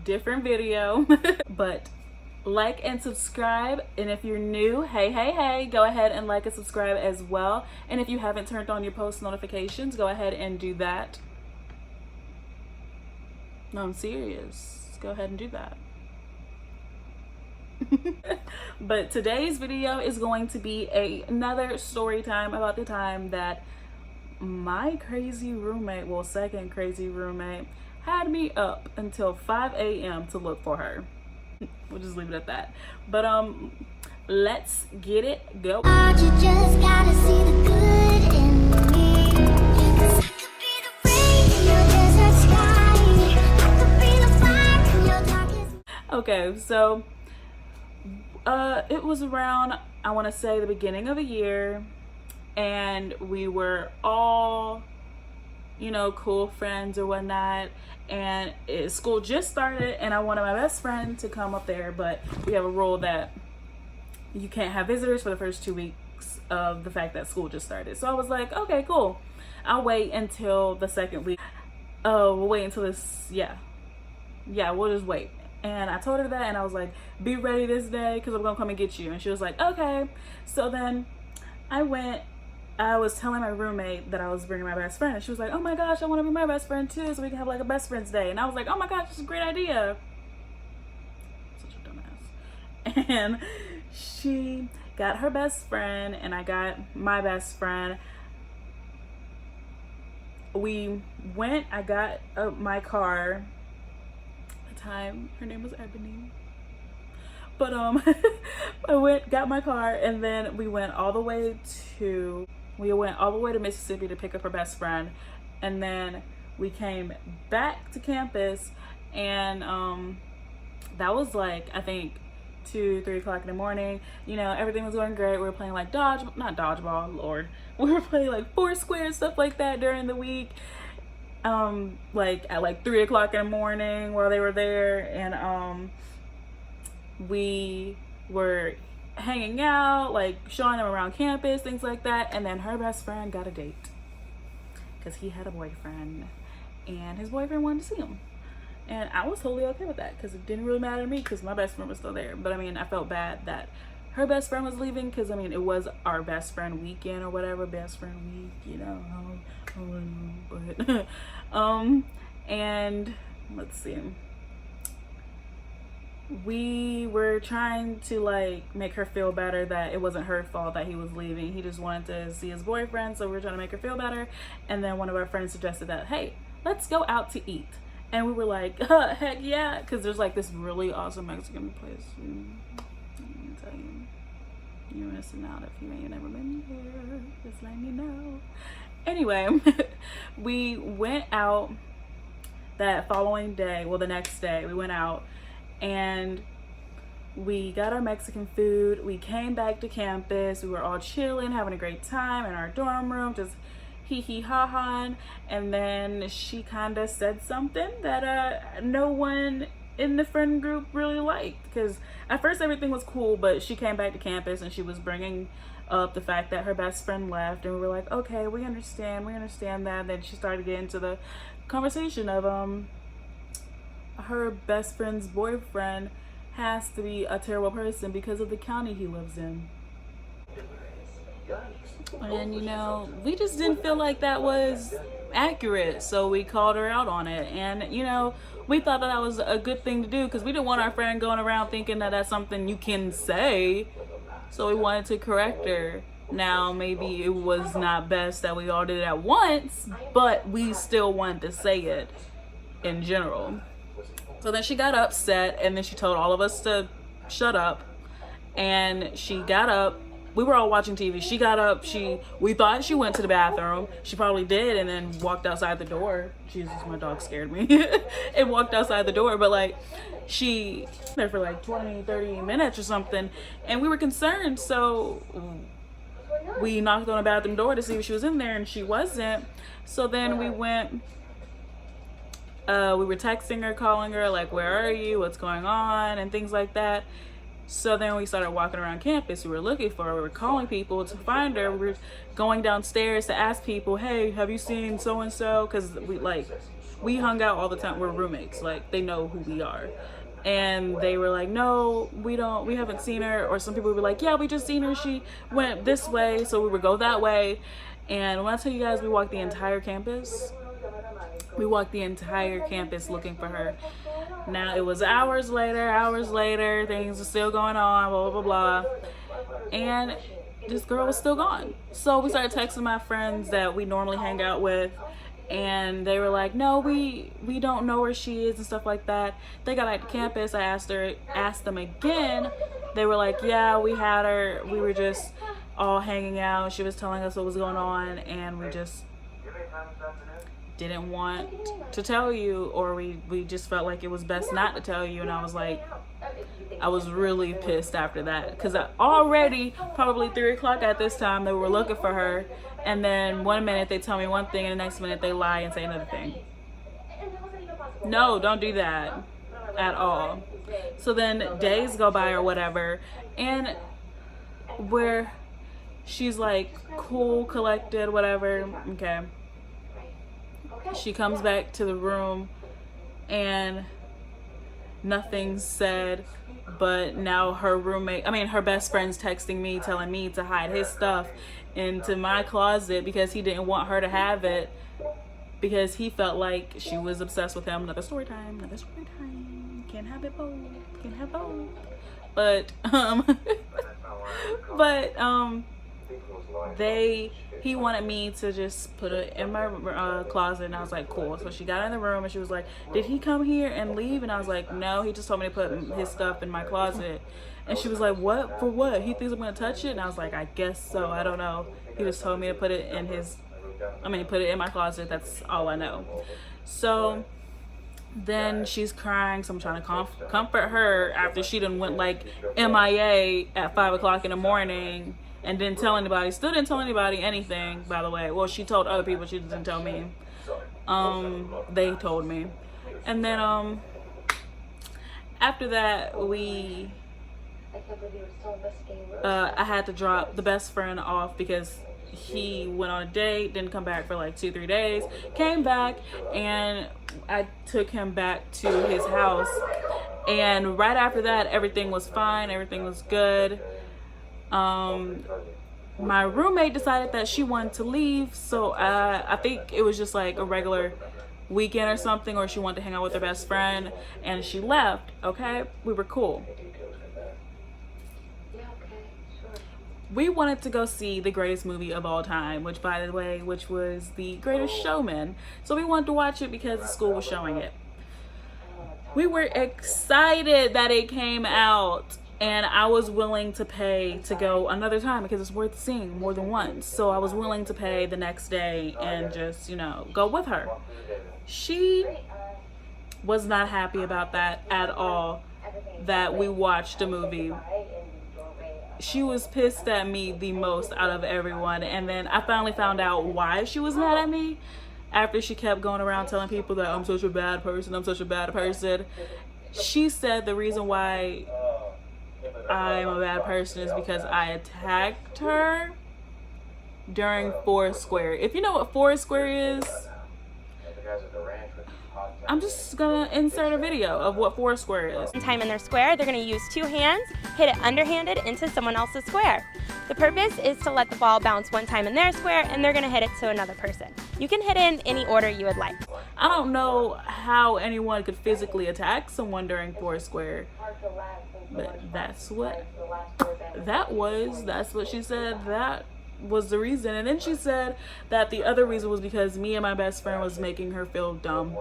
different video. But like and subscribe, and if you're new, hey, go ahead and like and subscribe as well. And if you haven't turned on your post notifications, go ahead and do that. No, I'm serious. Go ahead and do that. But today's video is going to be another story time about the time that my crazy roommate, well, second crazy roommate, had me up until 5 a.m. to look for her. We'll just leave it at that. But let's get it go. You just gotta see the good in me. 'Cause I could be the rain in your desert sky. I could be the fire in your darkest. Okay, so it was around, I want to say, the beginning of the year, and we were all, you know, cool friends or whatnot, and school just started, and I wanted my best friend to come up there, but we have a rule that you can't have visitors for the first 2 weeks of the fact that school just started. So I was like, okay, cool, I'll wait until the second week. We'll wait until this, yeah, we'll just wait. And I told her that, and I was like, be ready this day because I'm gonna come and get you. And she was like, okay. So then I was telling my roommate that I was bringing my best friend, and she was like, oh my gosh, I want to be my best friend too, so we can have like a best friend's day. And I was like, oh my gosh, this is a great idea. Such a dumbass. And she got her best friend, and I got my best friend. We went, I got my car. Time her name was Ebony, but I got my car, and then we went all the way to Mississippi to pick up her best friend, and then we came back to campus, and that was like, I think 2-3 o'clock in the morning. You know, everything was going great. We were playing like not dodgeball, Lord, we were playing like Foursquare, stuff like that during the week. Like at like 3 o'clock in the morning while they were there, and we were hanging out, like showing them around campus, things like that. And then her best friend got a date because he had a boyfriend, and his boyfriend wanted to see him, and I was totally okay with that because it didn't really matter to me because my best friend was still there. But I mean, I felt bad that her best friend was leaving because I mean, it was our best friend weekend or whatever, best friend week, you know. But and let's see, we were trying to like make her feel better that it wasn't her fault that he was leaving. He just wanted to see his boyfriend, so we were trying to make her feel better. And then one of our friends suggested that, hey, let's go out to eat. And we were like, heck yeah, because there's like this really awesome Mexican place. Let me tell you, you're missing out if you ain't never been here. Just let me know. Anyway, we went out that following day, well, the next day we went out, and we got our Mexican food. We came back to campus. We were all chilling, having a great time in our dorm room, just hee ha ha. And then she kind of said something that no one in the friend group really liked, because at first everything was cool, but she came back to campus and she was bringing up the fact that her best friend left, and we were like, okay, we understand that. And then she started getting into the conversation of her best friend's boyfriend has to be a terrible person because of the county he lives in. And you know, we just didn't feel like that was accurate, so we called her out on it. And you know, we thought that was a good thing to do because we didn't want our friend going around thinking that that's something you can say, so we wanted to correct her. Now maybe it was not best that we all did it at once, but we still wanted to say it in general. So then she got upset, and then she told all of us to shut up, and she got up. We were all watching TV. She got up. We thought she went to the bathroom. She probably did, and then walked outside the door. Jesus, my dog scared me. And walked outside the door, but like she there for like 20-30 minutes or something, and we were concerned, so we knocked on the bathroom door to see if she was in there, and she wasn't. So then we went, we were texting her, calling her, like, where are you, what's going on, and things like that. So then we started walking around campus. We were looking for her. We were calling people to find her. We were going downstairs to ask people, hey, have you seen so-and-so? Because we, like, we hung out all the time. We're roommates, like they know who we are. And they were like, no, we haven't seen her. Or some people were like, yeah, we just seen her, she went this way, so we would go that way. And when I tell you guys, we walked the entire campus looking for her. Now it was hours later, things were still going on, blah blah blah, and this girl was still gone. So we started texting my friends that we normally hang out with, and they were like, no, we don't know where she is and stuff like that. They got back to campus. I asked them again. They were like, yeah, we had her, we were just all hanging out. She was telling us what was going on, and we just didn't want to tell you, or we just felt like it was best not to tell you. And I was like, I was really pissed after that, because already probably 3 o'clock at this time they were looking for her, and then one minute they tell me one thing and the next minute they lie and say another thing. No, don't do that at all. So then days go by or whatever, and where she's like cool, collected, whatever, okay, she comes back to the room and nothing's said, but now her best friend's texting me, telling me to hide his stuff into my closet because he didn't want her to have it, because he felt like she was obsessed with him. Another story time. Can't have it both. But he wanted me to just put it in my closet, and I was like, cool. So she got in the room and she was like, did he come here and leave? And I was like, no, he just told me to put his stuff in my closet. And she was like, what? For what? He thinks I'm gonna touch it? And I was like, I guess so, I don't know. He just told me to put it in put it in my closet. That's all I know. So then she's crying, so I'm trying to comfort her after she done went like MIA at 5 o'clock in the morning and didn't tell anybody. Still didn't tell anybody anything, by the way. Well, she told other people, she didn't tell me. They told me. And then after that, I had to drop the best friend off because he went on a date, didn't come back for like 2-3 days, came back, and I took him back to his house. And right after that, everything was fine, everything was good. My roommate decided that she wanted to leave, so I think it was just like a regular weekend or something, or she wanted to hang out with her best friend, and she left. Okay, we were cool. We wanted to go see the greatest movie of all time, which, by the way, was The Greatest Showman. So we wanted to watch it because the school was showing it. We were excited that it came out, and I was willing to pay to go another time because it's worth seeing more than once. So I was willing to pay the next day and just, go with her. She was not happy about that at all, that we watched a movie. She was pissed at me the most out of everyone. And then I finally found out why she was mad at me, after she kept going around telling people that I'm such a bad person. She said the reason why I'm a bad person is because I attacked her during Foursquare. If you know what Foursquare is, I'm just gonna insert a video of what Foursquare is. Time in their square, they're gonna use 2 hands, hit it underhanded into someone else's square. The purpose is to let the ball bounce one time in their square, and they're gonna hit it to another person. You can hit it in any order you would like. I don't know how anyone could physically attack someone during Foursquare, but that's what she said. That was the reason. And then she said that the other reason was because me and my best friend was making her feel dumb.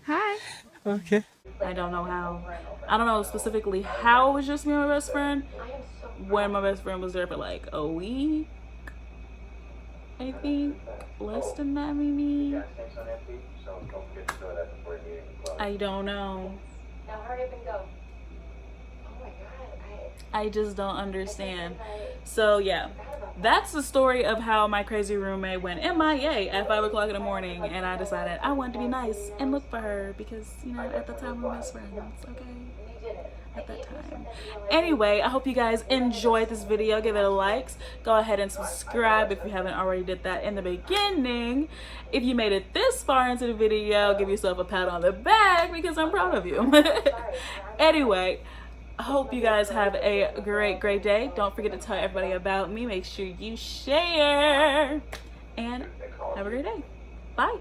Hi. Okay. I don't know how. I don't know specifically how it was just me and my best friend, when my best friend was there for like a week, I think. Less than that, maybe. I don't know. Now hurry up and go. I just don't understand. So yeah, that's the story of how my crazy roommate went MIA at 5 o'clock in the morning, and I decided I wanted to be nice and look for her because, at the time we were best friends, okay? at that time. Anyway, I hope you guys enjoyed this video. Give it a likes. Go ahead and subscribe if you haven't already did that in the beginning. If you made it this far into the video, give yourself a pat on the back because I'm proud of you. Anyway, I hope you guys have a great day. Don't forget to tell everybody about me. Make sure you share. And have a great day. Bye.